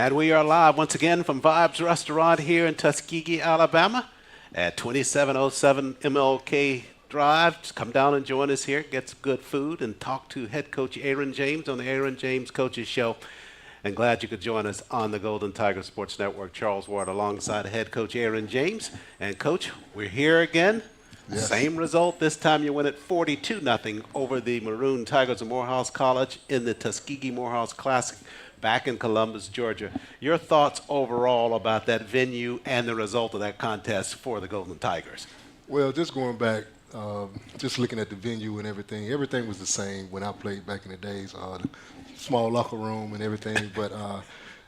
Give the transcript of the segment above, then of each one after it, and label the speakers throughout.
Speaker 1: And we are live once again from Vibes Restaurant here in Tuskegee, Alabama at 2707 MLK Drive. Just come down and join us here, get some good food, and talk to head coach Aaron James on the Aaron James Coaches Show. And glad you could join us on the Golden Tiger Sports Network. Charles Ward alongside head coach Aaron James. And coach, we're here again. Yes. Same result. This time you win it 42-0 over the Maroon Tigers of Morehouse College in the Tuskegee Morehouse Classic back in Columbus, Georgia. Your thoughts overall about that venue and the result of that contest for the Golden Tigers?
Speaker 2: Well, just going back, just looking at the venue and everything was the same when I played back in the days. The small locker room and everything, but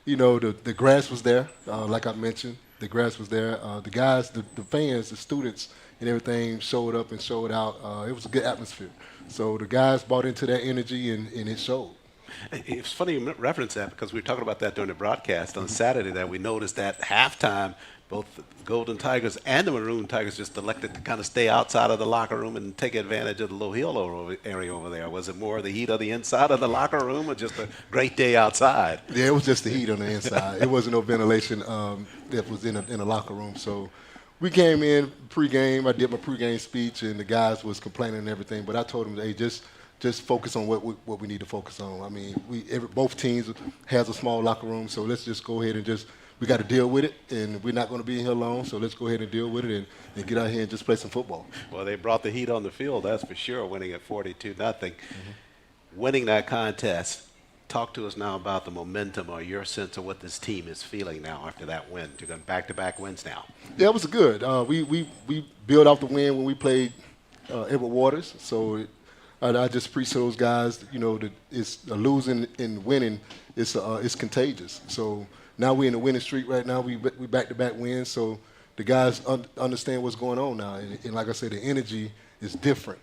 Speaker 2: the grass was there. Like I mentioned, the grass was there. The guys, the fans, the students, and everything showed up and showed out. It was a good atmosphere. So the guys bought into that energy, and it showed.
Speaker 1: It's funny you reference that because we were talking about that during the broadcast on Saturday, that we noticed that halftime, both the Golden Tigers and the Maroon Tigers just elected to kind of stay outside of the locker room and take advantage of the low hill area over there. Was it more the heat of the inside of the locker room or just a great day outside?
Speaker 2: Yeah, it was just the heat on the inside. It wasn't no ventilation that was in the locker room. So we came in pregame. I did my pregame speech, and the guys was complaining and everything. But I told them, hey, just focus on what we need to focus on. I mean, both teams has a small locker room, so let's just go ahead and we got to deal with it, and we're not going to be in here long, so let's go ahead and deal with it and get out here and just play some football.
Speaker 1: Well, they brought the heat on the field, that's for sure, winning at 42-0. Winning that contest, talk to us now about the momentum or your sense of what this team is feeling now after that win. You're going back-to-back wins now.
Speaker 2: Yeah, it was good. We built off the win when we played Edward Waters, so I just appreciate those guys. That it's losing and winning. It's contagious. So now we're in the winning streak right now. We back-to-back wins. So the guys understand what's going on now. And like I said, the energy is different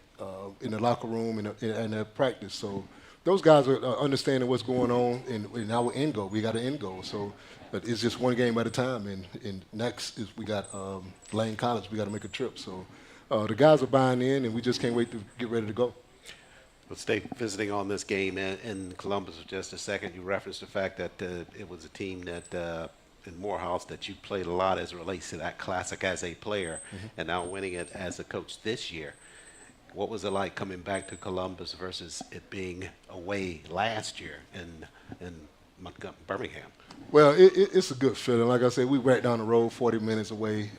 Speaker 2: in the locker room and the practice. So those guys are understanding what's going on in our end goal. We got an end goal. So but it's just one game at a time. And next is we got Lane College. We got to make a trip. So the guys are buying in, and we just can't wait to get ready to go.
Speaker 1: We'll stay visiting on this game in Columbus for just a second. You referenced the fact that it was a team that in Morehouse that you played a lot as it relates to that classic as a player, and now winning it as a coach this year. What was it like coming back to Columbus versus it being away last year in Birmingham?
Speaker 2: Well, it's a good feeling. Like I said, we right down the road, 40 minutes away.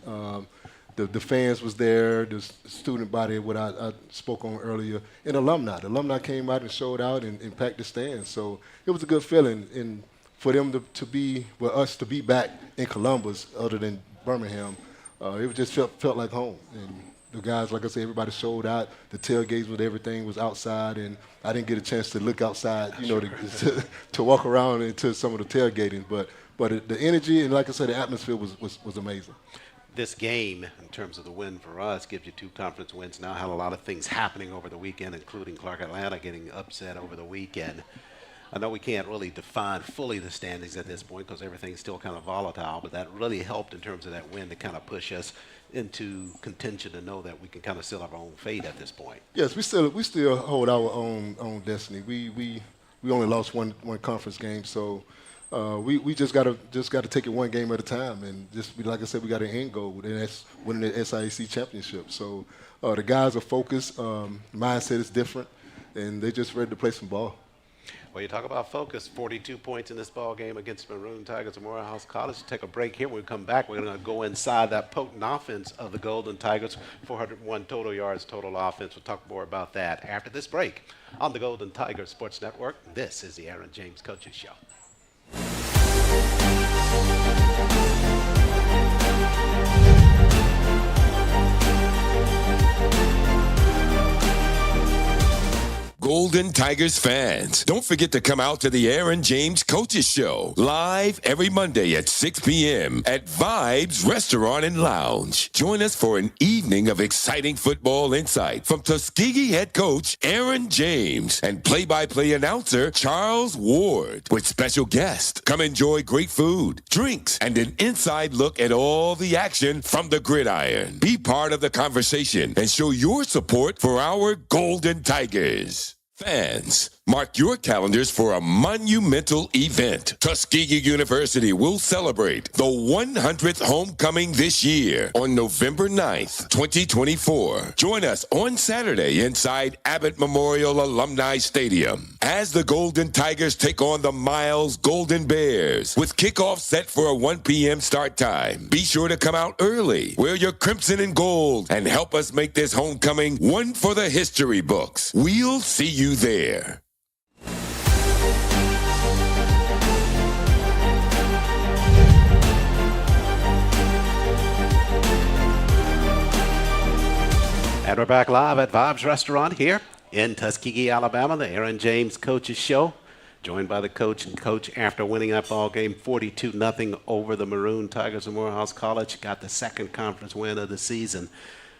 Speaker 2: The fans was there, the student body, what I spoke on earlier, and alumni. The alumni came out and showed out and packed the stands. So it was a good feeling. And for them us to be back in Columbus other than Birmingham, it just felt like home. And the guys, like I said, everybody showed out. The tailgates with everything was outside, and I didn't get a chance to look outside, to walk around into some of the tailgating. But the energy and, like I said, the atmosphere was amazing.
Speaker 1: This game, in terms of the win for us, gives you 2 conference wins now. Had a lot of things happening over the weekend, including Clark Atlanta getting upset over the weekend. I know we can't really define fully the standings at this point because everything's still kind of volatile, but that really helped in terms of that win to kind of push us into contention to know that we can kind of seal our own fate at this point.
Speaker 2: Yes, we still hold our own destiny. We only lost one conference game, so. We just gotta take it one game at a time, and like I said, we got an end goal, and that's winning the SIAC championship. So the guys are focused. Mindset is different, and they just ready to play some ball.
Speaker 1: Well, you talk about focus. 42 points in this ball game against Maroon Tigers of Morehouse College. Take a break here. When we come back, we're going to go inside that potent offense of the Golden Tigers. 401 total yards, total offense. We'll talk more about that after this break on the Golden Tigers Sports Network. This is the Aaron James Coaches Show.
Speaker 3: Golden Tigers fans, don't forget to come out to the Aaron James Coaches Show, live every Monday at 6 p.m. at Vibes Restaurant and Lounge. Join us for an evening of exciting football insight from Tuskegee head coach Aaron James and play-by-play announcer Charles Ward with special guests. Come enjoy great food, drinks, and an inside look at all the action from the gridiron. Be part of the conversation and show your support for our Golden Tigers. Fans, Mark your calendars for a monumental event. Tuskegee University will celebrate the 100th homecoming this year on November 9th, 2024. Join us on Saturday inside Abbott Memorial Alumni Stadium as the Golden Tigers take on the Miles Golden Bears with kickoff set for a 1 p.m. start time. Be sure to come out early, wear your crimson and gold, and help us make this homecoming one for the history books. We'll see you there.
Speaker 1: And we're back live at Vibes Restaurant here in Tuskegee, Alabama, the Aaron James Coaches Show. Joined by the coach and coach after winning that ball game 42-0 over the Maroon Tigers of Morehouse College. Got the second conference win of the season.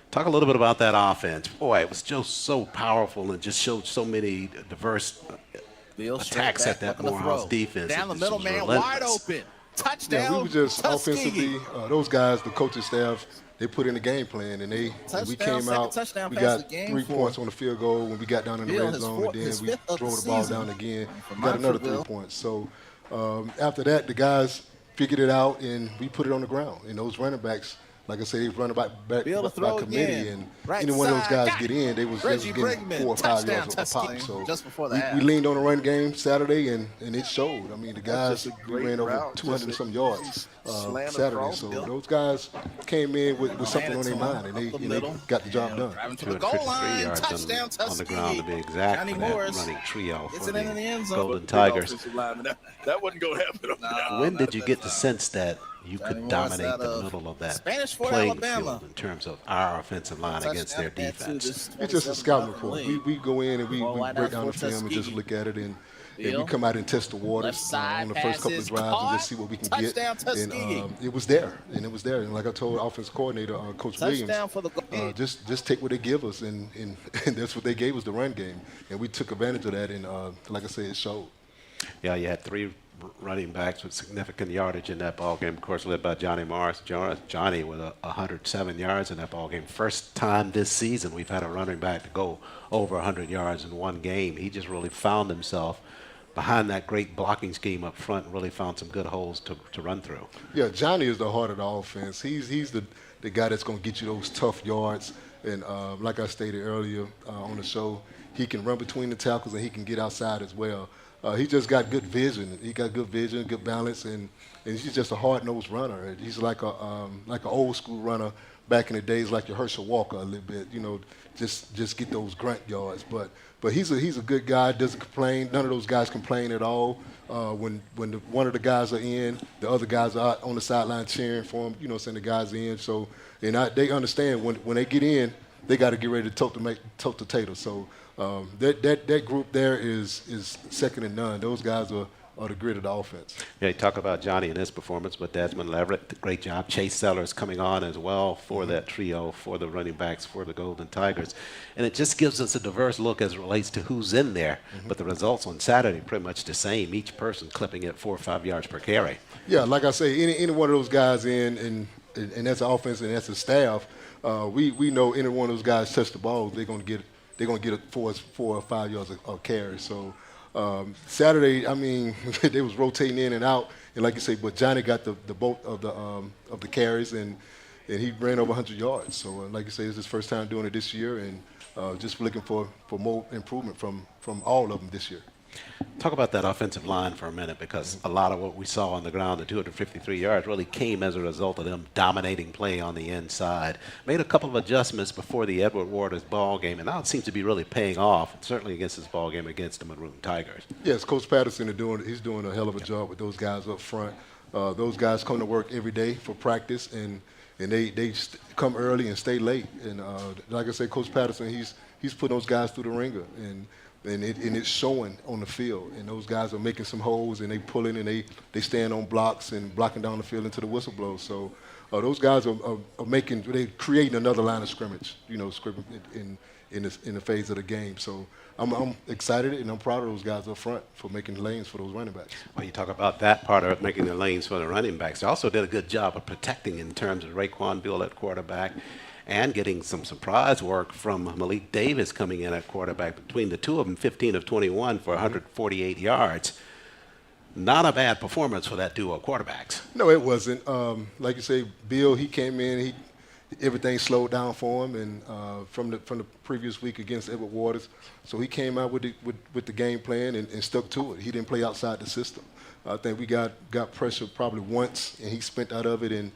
Speaker 1: Talk a little bit about that offense. Boy, it was just so powerful and just showed so many diverse attacks at that Morehouse defense.
Speaker 4: Down the middle, man, wide open. Touchdown.
Speaker 2: Yeah, we were just
Speaker 4: Tuskegee.
Speaker 2: offensively, those guys, the coaching staff, they put in the game plan, and we came out, we got 3 points on the field goal when we got down in the red zone, and then we drove the ball down again. We got another 3 points. So after that, the guys figured it out, and we put it on the ground. And those running backs, like I say, they run back by committee, and any one of those guys get in, they was getting 4 or 5 yards a pop. So we leaned on the run game Saturday, and it showed. I mean, the guys ran over 200 and some yards Saturday. So those guys came in with something on their mind, and they got the job done.
Speaker 1: 253 yards on the ground to be exact for that running trio for the Golden Tigers.
Speaker 5: That wasn't going to happen.
Speaker 1: When did you get the sense that you could dominate the middle of that playing field in terms of our offensive line against their defense?
Speaker 2: It's just a scouting report. We go in and we break down the film and just look at it, and we come out and test the waters on the first couple of drives and just see what we can get. And it was there, and like I told offense coordinator Coach Williams, just take what they give us, and that's what they gave us, the run game, and we took advantage of that, and like I said, it showed.
Speaker 1: Yeah, you had 3 running backs with significant yardage in that ball game, of course, led by Johnny Morris. Johnny with 107 yards in that ball game. First time this season we've had a running back to go over 100 yards in one game. He just really found himself behind that great blocking scheme up front, and really found some good holes to run through.
Speaker 2: Yeah, Johnny is the heart of the offense. He's the guy that's going to get you those tough yards. And like I stated earlier on the show, he can run between the tackles and he can get outside as well. He just got good vision. He got good vision, good balance, and he's just a hard-nosed runner. He's like an old school runner back in the days, like your Herschel Walker a little bit. You know, just get those grunt yards. But he's a good guy. Doesn't complain. None of those guys complain at all. When one of the guys are in, the other guys are out on the sideline cheering for him. You know, send the guys in. So they understand when they get in, they got to get ready to tote the tater. So. That group there is second to none. Those guys are the grit of the offense.
Speaker 1: Yeah, you talk about Johnny and his performance, but Desmond Leverett, great job. Chase Sellers coming on as well for that trio, for the running backs, for the Golden Tigers. And it just gives us a diverse look as it relates to who's in there. But the results on Saturday pretty much the same, each person clipping at 4 or 5 yards per carry.
Speaker 2: Yeah, like I say, any one of those guys and that's the offense and that's the staff, we know any one of those guys touch the ball, they're going to get it 4 or 5 yards of carry. So Saturday, I mean, they was rotating in and out, and like you say, but Johnny got the bulk of the carries, and he ran over 100 yards. So like you say, it's his first time doing it this year, and just looking for more improvement from all of them this year.
Speaker 1: Talk about that offensive line for a minute, because a lot of what we saw on the ground, the 253 yards, really came as a result of them dominating play on the inside. Made a couple of adjustments before the Edward Waters ball game, and now it seems to be really paying off, certainly against this ball game against the Maroon Tigers. Yes,
Speaker 2: Coach Patterson he's doing a hell of a job with those guys up front. Those guys come to work every day for practice, and they come early and stay late. And like I said, Coach Patterson, he's putting those guys through the ringer, and it's showing on the field. And those guys are making some holes, and they pull in, and they stand on blocks and blocking down the field into the whistle blow. So those guys are creating another line of scrimmage, in the phase of the game. So I'm excited, and I'm proud of those guys up front for making lanes for those running backs.
Speaker 1: Well, you talk about that part of it, making the lanes for the running backs. They also did a good job of protecting in terms of Raekwon Bill at quarterback and getting some surprise work from Malik Davis coming in at quarterback. Between the two of them, 15 of 21 for 148 yards. Not a bad performance for that duo of quarterbacks.
Speaker 2: No, it wasn't. Like you say, Bill, he came in, everything slowed down for him, and from the previous week against Edward Waters. So he came out with the game plan and stuck to it. He didn't play outside the system. I think we got pressure probably once, and he spent out of it and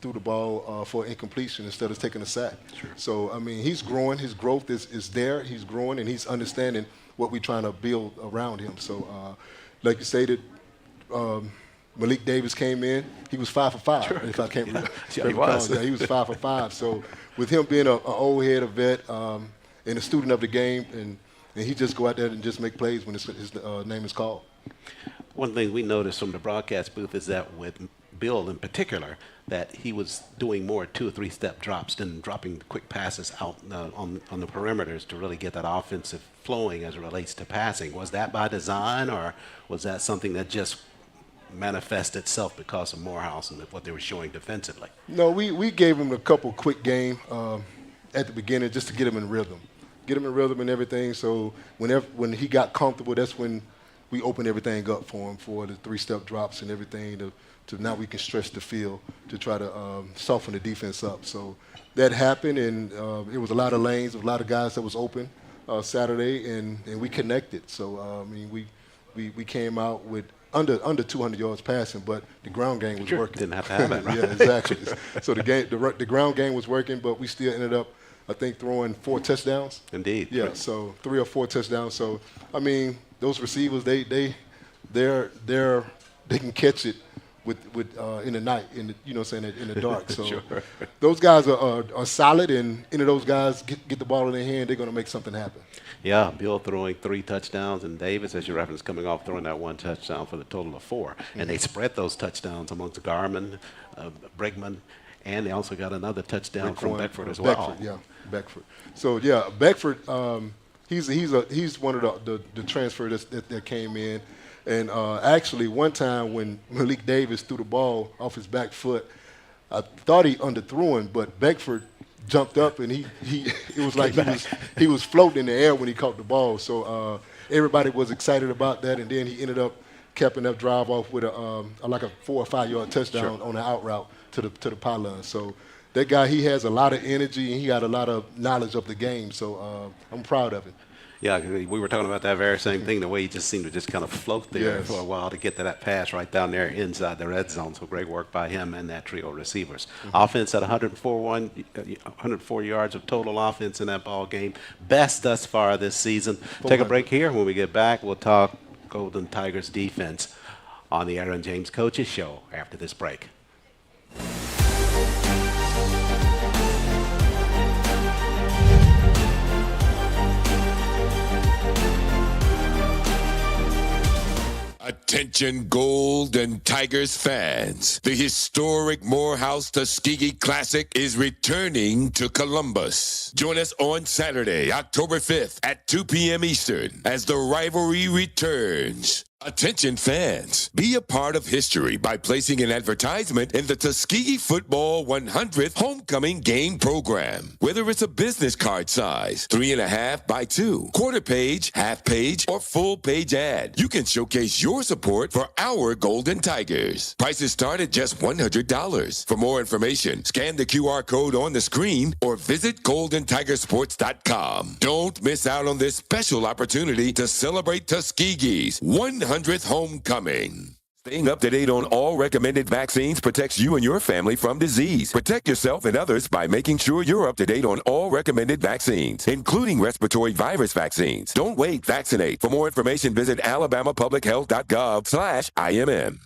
Speaker 2: threw the ball for incompletion instead of taking a sack.
Speaker 1: Sure.
Speaker 2: So, I mean, he's growing. His growth is there. He's growing, and he's understanding what we're trying to build around him. So, like you stated, Malik Davis came in. He was 5 for 5.
Speaker 1: Sure.
Speaker 2: If I can't remember.
Speaker 1: Yeah, he was.
Speaker 2: Yeah, he was 5 for 5. So, with him being an old head, a vet, and a student of the game, and he just go out there and just make plays when his name is called.
Speaker 1: One thing we noticed from the broadcast booth is that with Bill in particular, that he was doing more 2 or 3 step drops than dropping quick passes out on the perimeters to really get that offensive flowing as it relates to passing. Was that by design, or was that something that just manifested itself because of Morehouse and what they were showing defensively?
Speaker 2: No, we gave him a couple quick game at the beginning just to get him in rhythm. Get him in rhythm and everything. So when he got comfortable, that's when we opened everything up for him for the 3-step drops and everything to now we can stretch the field to try to soften the defense up. So that happened, and it was a lot of lanes, a lot of guys that was open Saturday, and we connected. So, I mean, we came out with under 200 yards passing, but the ground game was working.
Speaker 1: Didn't have to have it, right?
Speaker 2: Yeah, exactly. So the ground game was working, but we still ended up, I think, throwing 4 touchdowns.
Speaker 1: Indeed.
Speaker 2: Yeah, so 3 or 4 touchdowns. So, I mean, those receivers, they can catch it with in the night, in the dark. So
Speaker 1: Sure.
Speaker 2: those guys are solid, and any of those guys get the ball in their hand, they're going to make something happen.
Speaker 1: Yeah, Bill throwing 3 touchdowns, and Davis, as you referenced, coming off throwing that 1 touchdown for the total of 4. And they spread those touchdowns amongst Garman, Bregman, and they also got another touchdown from Beckford as well.
Speaker 2: Beckford, yeah, Beckford. So yeah, Beckford, he's one of the transfers that came in. And actually, one time when Malik Davis threw the ball off his back foot, I thought he underthrew him, but Beckford jumped up and it was like he was floating in the air when he caught the ball. So everybody was excited about that, and then he ended up capping that drive off with like a 4 or 5 yard touchdown on the out route to the pylon. So that guy, he has a lot of energy and he got a lot of knowledge of the game. So I'm proud of it.
Speaker 1: Yeah, we were talking about that very same thing, the way he just seemed to just kind of float there
Speaker 2: Yes.
Speaker 1: for a while to get to that pass right down there inside the red zone. So great work by him and that trio of receivers. Offense at 104 yards of total offense in that ball game. Best thus far this season. Take a break here. When we get back, we'll talk Golden Tigers defense on the Aaron James Coaches Show after this break.
Speaker 3: Attention Golden Tigers fans. The historic Morehouse Tuskegee Classic is returning to Columbus. Join us on Saturday, October 5th at 2 p.m. Eastern as the rivalry returns. Attention fans, be a part of history by placing an advertisement in the Tuskegee Football 100th Homecoming Game program. Whether it's a business card size, 3.5 by 2, quarter page, half page, or full page ad, you can showcase your support for our Golden Tigers. Prices start at just $100. For more information, scan the QR code on the screen or visit GoldenTigersports.com. Don't miss out on this special opportunity to celebrate Tuskegee's 100th homecoming. Staying up to date on all recommended vaccines protects you and your family from disease. Protect yourself and others by making sure you're up to date on all recommended vaccines, including respiratory virus vaccines. Don't wait, vaccinate. For more information, visit alabamapublichealth.gov/IMM.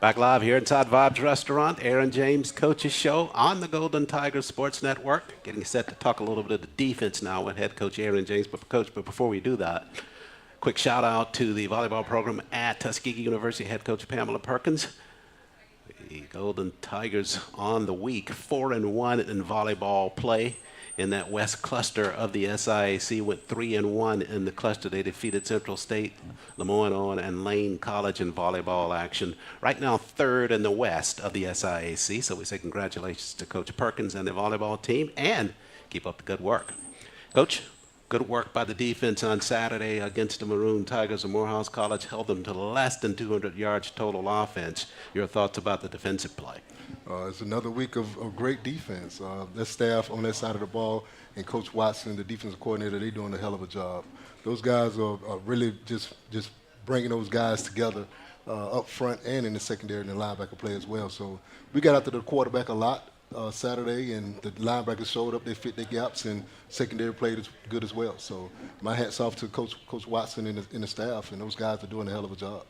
Speaker 1: Back live here inside Vibes Restaurant, Aaron James Coaches Show on the Golden Tigers Sports Network. Getting set to talk a little bit of the defense now with head coach Aaron James. But before we do that, quick shout out to the volleyball program at Tuskegee University, head coach Pamela Perkins. The Golden Tigers on the week, 4-1 in volleyball play. in that West cluster of the SIAC, went 3-1 in the cluster. They defeated Central State, Lemoyne, and Lane College in volleyball action. Right now, third in the West of the SIAC. So we say congratulations to Coach Perkins and the volleyball team, and keep up the good work. Coach, good work by the defense on Saturday against the Maroon Tigers of Morehouse College. Held them to less than 200 yards total offense. Your thoughts about the defensive play?
Speaker 2: It's another week of great defense. That staff on that side of the ball and Coach Watson, the defensive coordinator, they're doing a hell of a job. Those guys are really just bringing those guys together up front and in the secondary and the linebacker play as well. So we got after the quarterback a lot Saturday, and the linebackers showed up. They fit their gaps, and secondary played as good as well. So my hat's off to Coach Watson and the staff, and those guys are doing a hell of a job.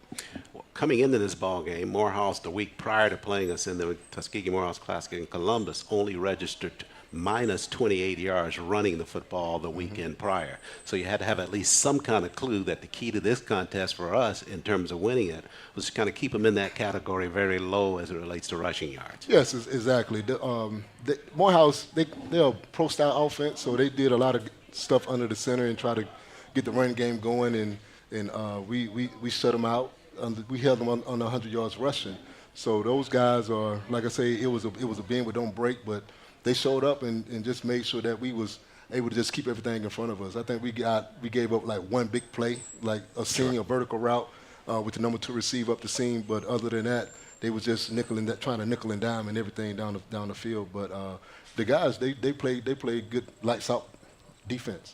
Speaker 1: Well, coming into this ball game, Morehouse, the week prior to playing us in the Tuskegee Morehouse Classic in Columbus, only registered minus 28 yards running the football the weekend prior. So you had to have at least some kind of clue that the key to this contest for us in terms of winning it was to kind of keep them in that category very low as it relates to rushing yards.
Speaker 2: Yes, exactly. Morehouse, they're a pro-style offense, so they did a lot of stuff under the center and try to get the run game going, and we shut them out. We held them on 100 yards rushing. So those guys are, like I say, it was a bend but don't break, but they showed up and just made sure that we was able to just keep everything in front of us. I think we gave up like one big play, like a seam, a vertical route with the number 2 receiver up the seam. But other than that, they was just trying to nickel and dime and everything down the field. But the guys, they played good lights out defense.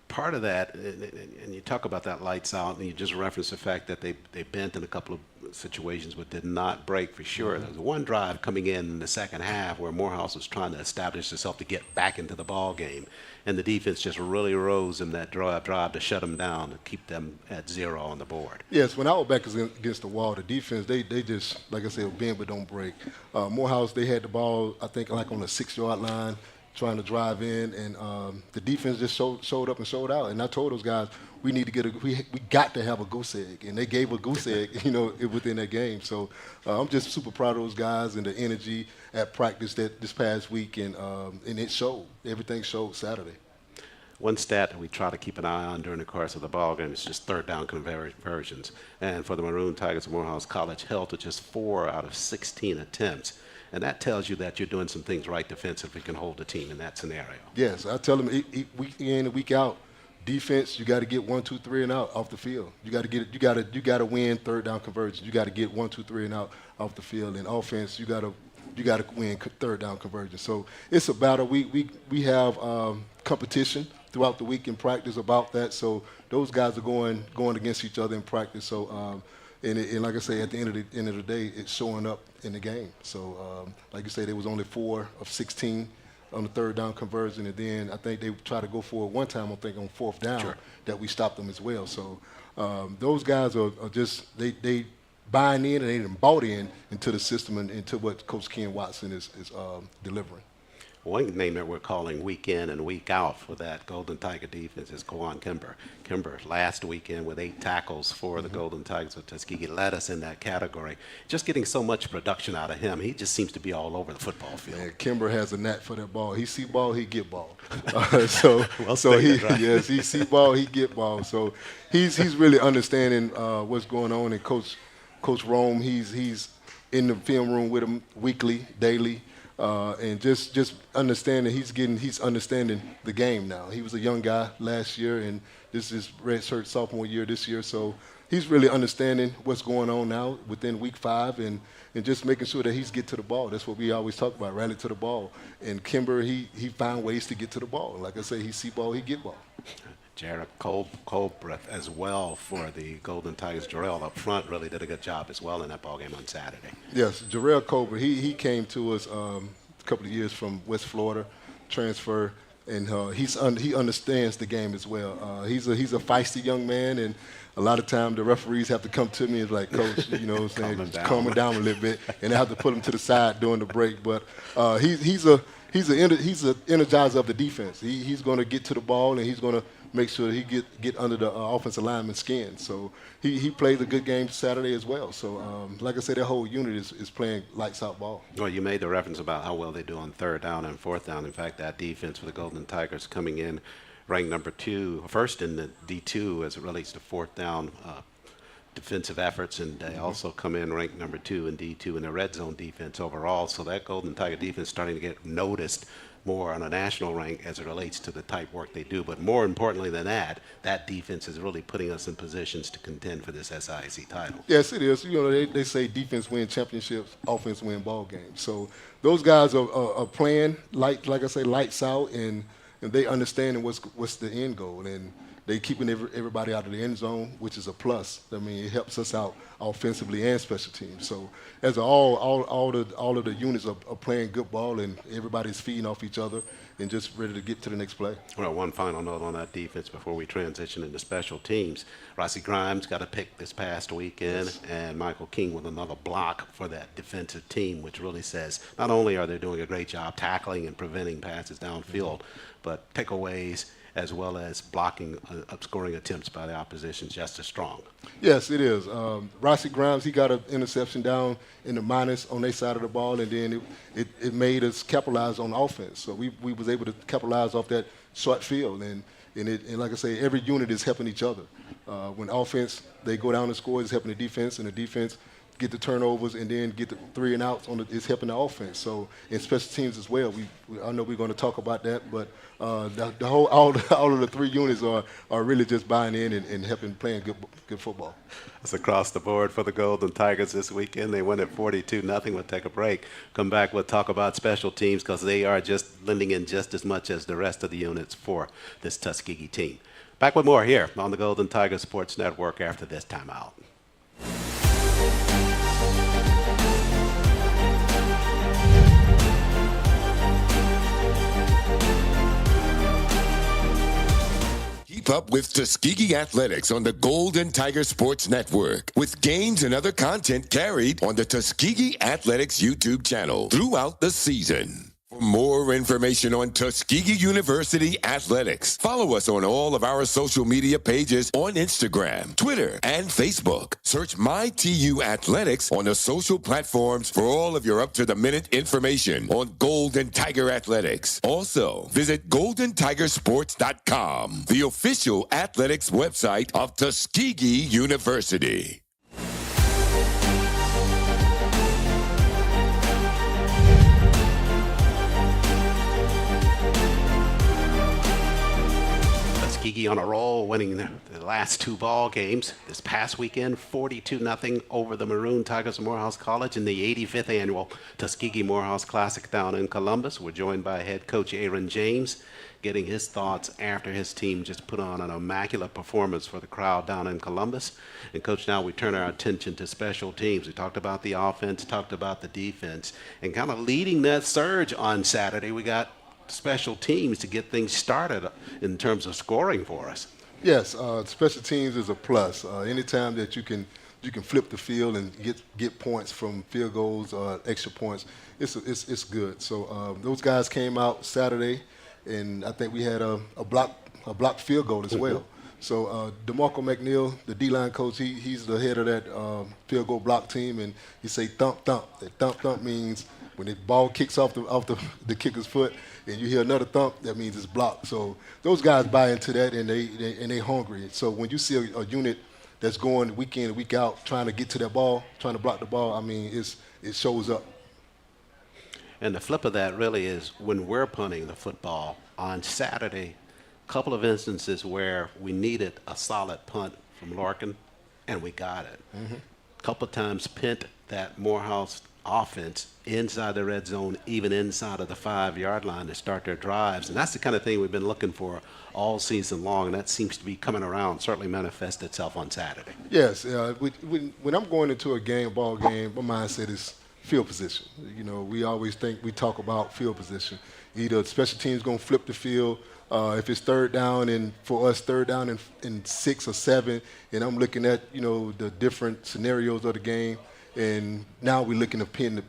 Speaker 1: Part of that, and you talk about that lights out, and you just referenced the fact that they bent in a couple of situations but did not break for sure.
Speaker 2: Mm-hmm.
Speaker 1: There was one drive coming in the second half where Morehouse was trying to establish itself to get back into the ball game, and the defense just really rose in that drive to shut them down, to keep them at 0 on the board.
Speaker 2: Yes, when I was back against the wall, the defense, they just, like I said, bend but don't break. Morehouse, they had the ball, I think, like on the 6-yard line, trying to drive in, and the defense just showed up and showed out. And I told those guys, we got to have a goose egg, and they gave a goose egg, within that game. So I'm just super proud of those guys and the energy at practice this past week, and it showed. Everything showed Saturday.
Speaker 1: One stat that we try to keep an eye on during the course of the ball game is just third down conversions. And for the Maroon Tigers of Morehouse College, held to just 4 out of 16 attempts. And that tells you that you're doing some things right defensively, can hold the team in that scenario.
Speaker 2: Yes, I tell them week in and week out, defense, you got to get 1, 2, 3 and out off the field. You got to get it. You got to win third down conversions. You got to get 1, 2, 3 and out off the field. And offense, you got to win third down conversions. So it's a battle. We have competition throughout the week in practice about that. So those guys are going against each other in practice. So and like I say, at the end of the day, it's showing up in the game. So like you say, there was only 4 of 16 on the third down conversion, and then I think they tried to go for it one time, I think on 4th down, that we stopped them as well. So those guys are just they buying in, and they done bought into the system and into what Coach Ken Watson is delivering.
Speaker 1: One name that we're calling week in and week out for that Golden Tiger defense is Kwan Kimber. Kimber, last weekend with 8 tackles for the Golden Tigers of Tuskegee, led us in that category. Just getting so much production out of him. He just seems to be all over the football field.
Speaker 2: Man, Kimber has a knack for that ball. He see ball, he get ball.
Speaker 1: He
Speaker 2: see ball, he get ball. So he's really understanding what's going on. And Coach Rome, he's in the film room with him weekly, daily. And just understanding he's understanding the game now. He was a young guy last year, and this is redshirt sophomore year this year. So he's really understanding what's going on now within week 5, and just making sure that he's get to the ball. That's what we always talk about, rally to the ball. And Kimber, he found ways to get to the ball. Like I say, he see ball, he get ball.
Speaker 1: Jarrett Colbreth as well for the Golden Tigers. Jarrell up front really did a good job as well in that ball game on Saturday.
Speaker 2: Yes, Jarrell Colbreth, he came to us a couple of years from West Florida, transfer, and he understands the game as well. He's a feisty young man, and a lot of time the referees have to come to me and like, Coach, you know what I'm saying, calm him down a little bit, and I have to put him to the side during the break. But he's an energizer of the defense. He's going to get to the ball, and he's going to make sure he get under the offensive lineman's skin. So he played a good game Saturday as well. So like I said, that whole unit is playing lights out ball.
Speaker 1: Well, you made the reference about how well they do on third down and fourth down. In fact, that defense for the Golden Tigers coming in ranked first in the D2 as it relates to fourth down defensive efforts, and they also come in ranked number 2 in D2 in the red zone defense overall. So that Golden Tiger defense is starting to get noticed more on a national rank as it relates to the type work they do. But more importantly than that, that defense is really putting us in positions to contend for this SIC title.
Speaker 2: Yes, it is. You know, they say defense win championships, offense win ball games. So those guys are playing like I say, lights out, and they understanding what's the end goal, and they keeping everybody out of the end zone, which is a plus. I mean, it helps us out offensively and special teams. So as all of the units are playing good ball, and everybody's feeding off each other and just ready to get to the next play.
Speaker 1: Well, one final note on that defense before we transition into special teams. Rossi Grimes got a pick this past weekend, yes, and Michael King with another block for that defensive team, which really says not only are they doing a great job tackling and preventing passes downfield, but takeaways as well as blocking scoring attempts by the opposition just as strong.
Speaker 2: Yes, it is. Rossi Grimes, he got an interception down in the minus on their side of the ball, and then it made us capitalize on offense. So we was able to capitalize off that short field, and like I say, every unit is helping each other. When offense, they go down and score, it's helping the defense, and the defense get the turnovers and then get the 3 and outs it's helping the offense. So in special teams as well, I know we're going to talk about that, but all of the 3 units are really just buying in and helping playing good football.
Speaker 1: That's across the board for the Golden Tigers this weekend. They win at 42-0. We'll take a break. Come back, we'll talk about special teams because they are just lending in just as much as the rest of the units for this Tuskegee team. Back with more here on the Golden Tigers Sports Network after this timeout.
Speaker 3: Keep up with Tuskegee Athletics on the Golden Tiger Sports Network with games and other content carried on the Tuskegee Athletics YouTube channel throughout the season. For more information on Tuskegee University Athletics, follow us on all of our social media pages on Instagram, Twitter, and Facebook. Search MyTU Athletics on the social platforms for all of your up-to-the-minute information on Golden Tiger Athletics. Also, visit GoldenTigerSports.com, the official athletics website of Tuskegee University.
Speaker 1: Tuskegee on a roll, winning the last 2 ball games. This past weekend, 42-0 over the Maroon Tigers of Morehouse College in the 85th annual Tuskegee Morehouse Classic down in Columbus. We're joined by head coach Aaron James, getting his thoughts after his team just put on an immaculate performance for the crowd down in Columbus. And Coach, now we turn our attention to special teams. We talked about the offense, talked about the defense, and kind of leading that surge on Saturday, we got special teams to get things started in terms of scoring for us.
Speaker 2: Yes, special teams is a plus. Anytime that you can flip the field and get points from field goals or extra points, it's good. So those guys came out Saturday, and I think we had a blocked field goal as well. So DeMarco McNeil, the D-line coach, he's the head of that field goal block team, and he say thump thump. That thump thump means when the ball kicks off the kicker's foot, and you hear another thump, that means it's blocked. So those guys buy into that, and they hungry. So when you see a unit that's going week in and week out trying to get to that ball, trying to block the ball, I mean, it shows up.
Speaker 1: And the flip of that really is when we're punting the football on Saturday, a couple of instances where we needed a solid punt from Larkin, and we got it. A couple of times pinned that Morehouse offense inside the red zone, even inside of the 5-yard line to start their drives. And that's the kind of thing we've been looking for all season long, and that seems to be coming around, certainly manifest itself on Saturday.
Speaker 2: Yes, when I'm going into a ball game, my mindset is field position. You know, we always talk about field position. Either special teams going to flip the field, if it's third down, and for us, third down in 6 or 7, and I'm looking at, you know, the different scenarios of the game. And now we're looking to pin the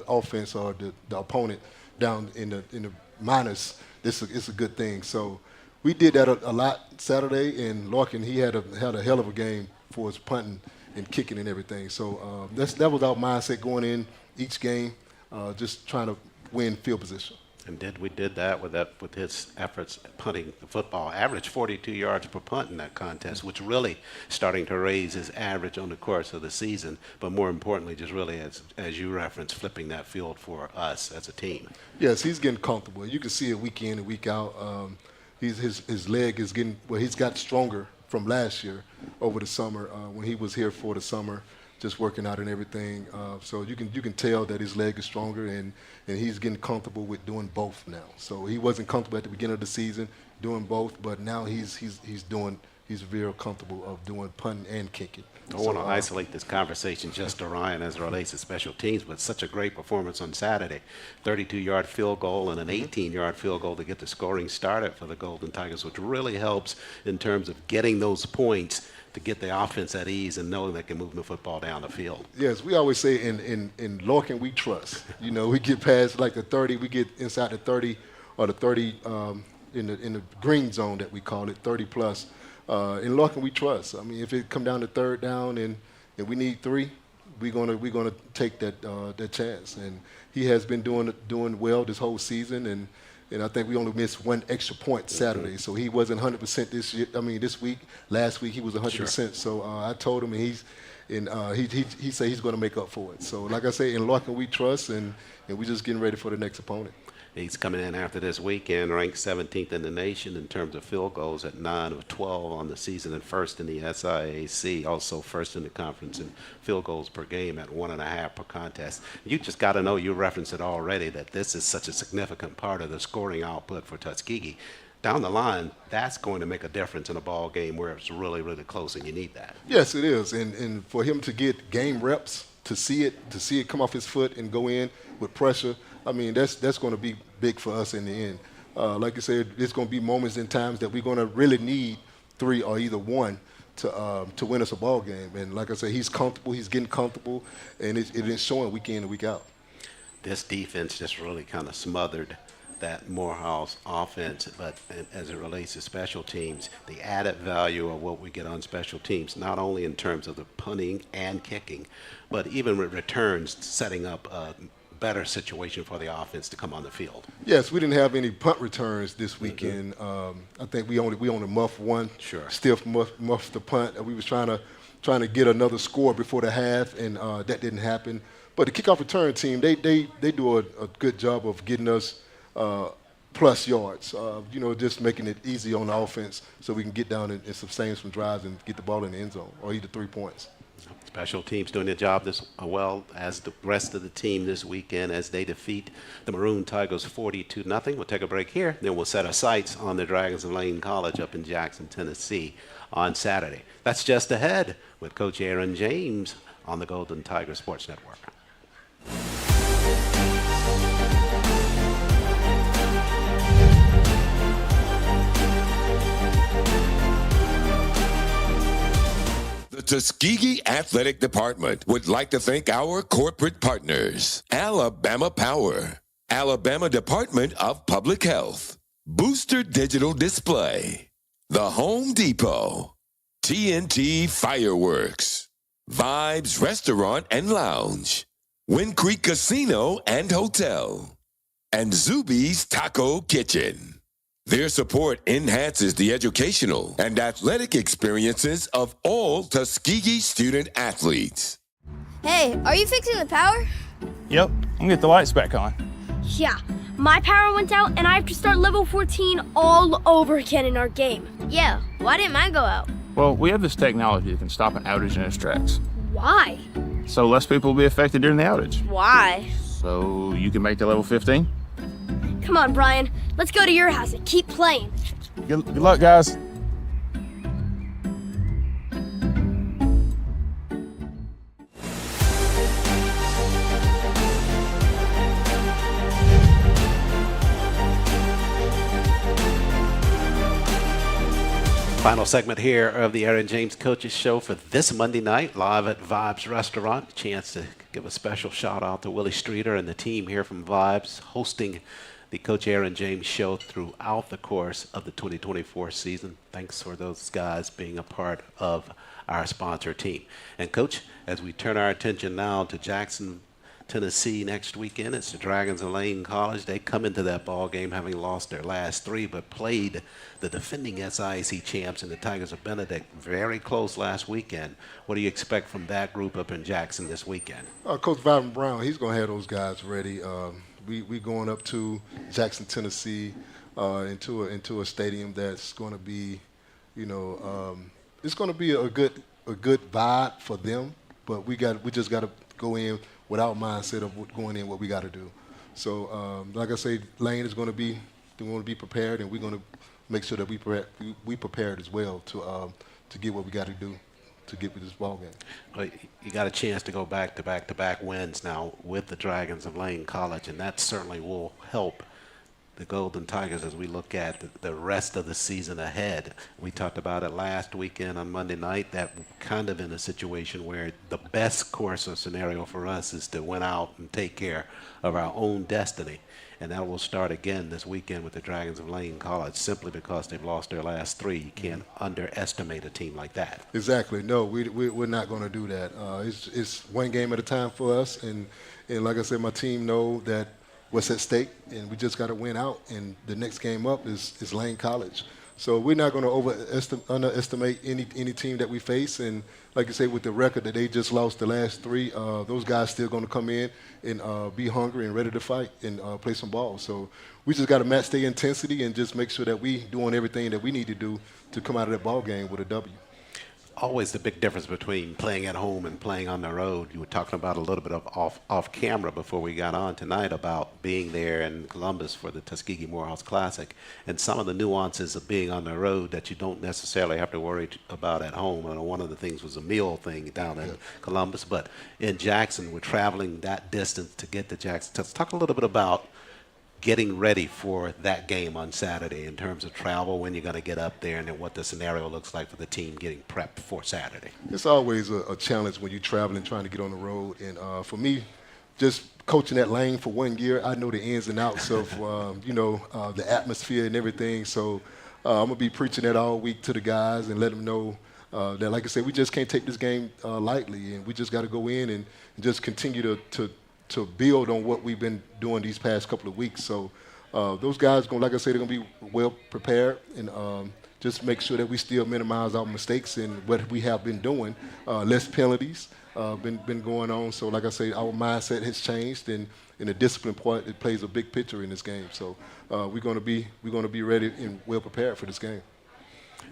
Speaker 2: offense or the opponent down in the minus it's a good thing. So we did that a lot Saturday, and Larkin, he had a hell of a game for his punting and kicking and everything. So that was our mindset going in each game, just trying to win field position.
Speaker 1: And we did that with his efforts at punting the football. Averaged 42 yards per punt in that contest, which really starting to raise his average on the course of the season. But more importantly, just really as you referenced, flipping that field for us as a team.
Speaker 2: Yes, he's getting comfortable. You can see it week in and week out. His leg is getting he's got stronger from last year over the summer when he was here for the summer, just working out and everything. So you can tell that his leg is stronger and he's getting comfortable with doing both now. So he wasn't comfortable at the beginning of the season doing both, but now he's very comfortable of doing punting and kicking.
Speaker 1: I don't want to isolate this conversation just to Ryan as it relates to special teams, but such a great performance on Saturday. 32-yard field goal and an 18-yard field goal to get the scoring started for the Golden Tigers, which really helps in terms of getting those points to get the offense at ease and knowing they can move the football down the field.
Speaker 2: Yes, we always say in Larkin we trust. You know, we get past like the 30, we get inside the 30 or the 30 in the green zone that we call it, 30 plus. In Larkin we trust. I mean, if it come down to third down and we need 3, we're gonna take that chance. And he has been doing well this whole season, and I think we only missed 1 extra point Saturday, so he wasn't 100% this year. I mean, this week, last week he was 100%. Sure. So I told him, and he said he's going to make up for it. So like I say, in Larkin we trust, and we're just getting ready for the next opponent.
Speaker 1: He's coming in after this weekend, ranked 17th in the nation in terms of field goals at 9 of 12 on the season, and first in the SIAC, also first in the conference in field goals per game at 1.5 per contest. You just got to know, you referenced it already, that this is such a significant part of the scoring output for Tuskegee. Down the line, that's going to make a difference in a ball game where it's really, really close, and you need that.
Speaker 2: Yes, it is, and for him to get game reps, to see it come off his foot and go in with pressure, I mean, that's going to be big for us in the end. Like you said, there's going to be moments and times that we're going to really need 3 or either 1 to win us a ball game. And like I said, he's comfortable, he's getting comfortable, and it is showing week in and week out.
Speaker 1: This defense just really kind of smothered that Morehouse offense, but as it relates to special teams, the added value of what we get on special teams, not only in terms of the punting and kicking, but even with returns, setting up better situation for the offense to come on the field.
Speaker 2: Yes, we didn't have any punt returns this weekend. I think we only muffed 1.
Speaker 1: Sure.
Speaker 2: Stiff muffed the punt. We was trying to get another score before the half, and that didn't happen. But the kickoff return team, they do a good job of getting us plus yards. Just making it easy on the offense so we can get down and sustain some drives and get the ball in the end zone or either 3 points.
Speaker 1: Special teams doing their job this well as the rest of the team this weekend as they defeat the Maroon Tigers 42-0. We'll take a break here, then we'll set our sights on the Dragons of Lane College up in Jackson, Tennessee on Saturday. That's just ahead with Coach Aaron James on the Golden Tiger Sports Network.
Speaker 3: The Tuskegee Athletic Department would like to thank our corporate partners: Alabama Power, Alabama Department of Public Health, Booster Digital Display, The Home Depot, TNT Fireworks, Vibes Restaurant and Lounge, Wind Creek Casino and Hotel, and Zuby's Taco Kitchen. Their support enhances the educational and athletic experiences of all Tuskegee student athletes.
Speaker 6: Hey, are you fixing the power?
Speaker 7: Yep, I'm gonna get the lights back on.
Speaker 6: Yeah, my power went out and I have to start level 14 all over again in our game. Yeah, why didn't mine go out?
Speaker 7: Well, we have this technology that can stop an outage in its tracks.
Speaker 6: Why?
Speaker 7: So less people will be affected during the outage.
Speaker 6: Why?
Speaker 7: So you can make to level 15?
Speaker 6: Come on, Brian. Let's go to your house and keep playing.
Speaker 7: Good luck, guys.
Speaker 1: Final segment here of the Aaron James Coaches Show for this Monday night, live at Vibes Restaurant. A chance to give a special shout out to Willie Streeter and the team here from Vibes, hosting the Coach Aaron James Show throughout the course of the 2024 season. Thanks for those guys being a part of our sponsor team. And Coach, as we turn our attention now to Jackson, Tennessee next weekend, it's the Dragons of Lane College. They come into that ball game having lost their last 3, but played the defending SIAC champs and the Tigers of Benedict very close last weekend. What do you expect from that group up in Jackson this weekend?
Speaker 2: Coach Byron Brown, he's going to have those guys ready. We going up to Jackson, Tennessee, into a stadium that's going to be, it's going to be a good vibe for them. But we just got to go in with our mindset of going in what we got to do. So, like I say, Lane is going to be prepared, and we're going to make sure that we prepared as well to get what we got to do to get with this ball game.
Speaker 1: Well, you got a chance to go back-to-back wins now with the Dragons of Lane College, and that certainly will help the Golden Tigers as we look at the rest of the season ahead. We talked about it last weekend on Monday night, that kind of in a situation where the best course or scenario for us is to win out and take care of our own destiny. And that will start again this weekend with the Dragons of Lane College, simply because they've lost their last 3. You can't underestimate a team like that.
Speaker 2: Exactly. No, we're not going to do that. It's one game at a time for us, and like I said, my team know that what's at stake, and we just got to win out. And the next game up is Lane College. So we're not going to underestimate any team that we face. And like you say, with the record that they just lost the last 3, those guys still going to come in and be hungry and ready to fight and play some ball. So we just got to match their intensity and just make sure that we doing everything that we need to do to come out of that ball game with a W.
Speaker 1: Always the big difference between playing at home and playing on the road. You were talking about a little bit of off camera before we got on tonight about being there in Columbus for the Tuskegee Morehouse Classic, and some of the nuances of being on the road that you don't necessarily have to worry about at home. I know one of the things was a meal thing down in Columbus, but in Jackson, we're traveling that distance to get to Jackson. Let's talk a little bit about getting ready for that game on Saturday in terms of travel, when you're going to get up there, and then what the scenario looks like for the team getting prepped for Saturday.
Speaker 2: It's always a challenge when you're traveling, trying to get on the road. And for me, just coaching at Lane for 1 year, I know the ins and outs of, the atmosphere and everything. So I'm going to be preaching that all week to the guys and let them know that, like I said, we just can't take this game lightly, and we just got to go in and just continue to build on what we've been doing these past couple of weeks. So those guys, like I said, they're going to be well prepared, and just make sure that we still minimize our mistakes and what we have been doing. Less penalties been going on. So like I say, our mindset has changed, and in the discipline part, it plays a big picture in this game. So we're going to be ready and well prepared for this game.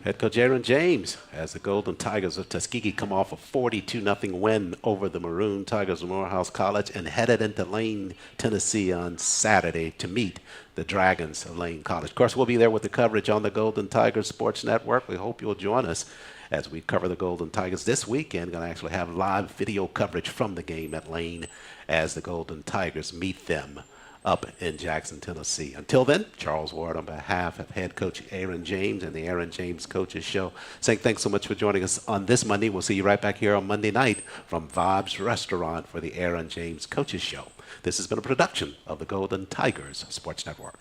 Speaker 1: Head coach Aaron James, as the Golden Tigers of Tuskegee come off a 42-0 win over the Maroon Tigers of Morehouse College and headed into Lane, Tennessee on Saturday to meet the Dragons of Lane College. Of course, we'll be there with the coverage on the Golden Tigers Sports Network. We hope you'll join us as we cover the Golden Tigers this weekend. Going to actually have live video coverage from the game at Lane as the Golden Tigers meet them up in Jackson, Tennessee. Until then, Charles Ward on behalf of head coach Aaron James and the Aaron James Coaches Show, saying thanks so much for joining us on this Monday. We'll see you right back here on Monday night from Vibes Restaurant for the Aaron James Coaches Show. This has been a production of the Golden Tigers Sports Network.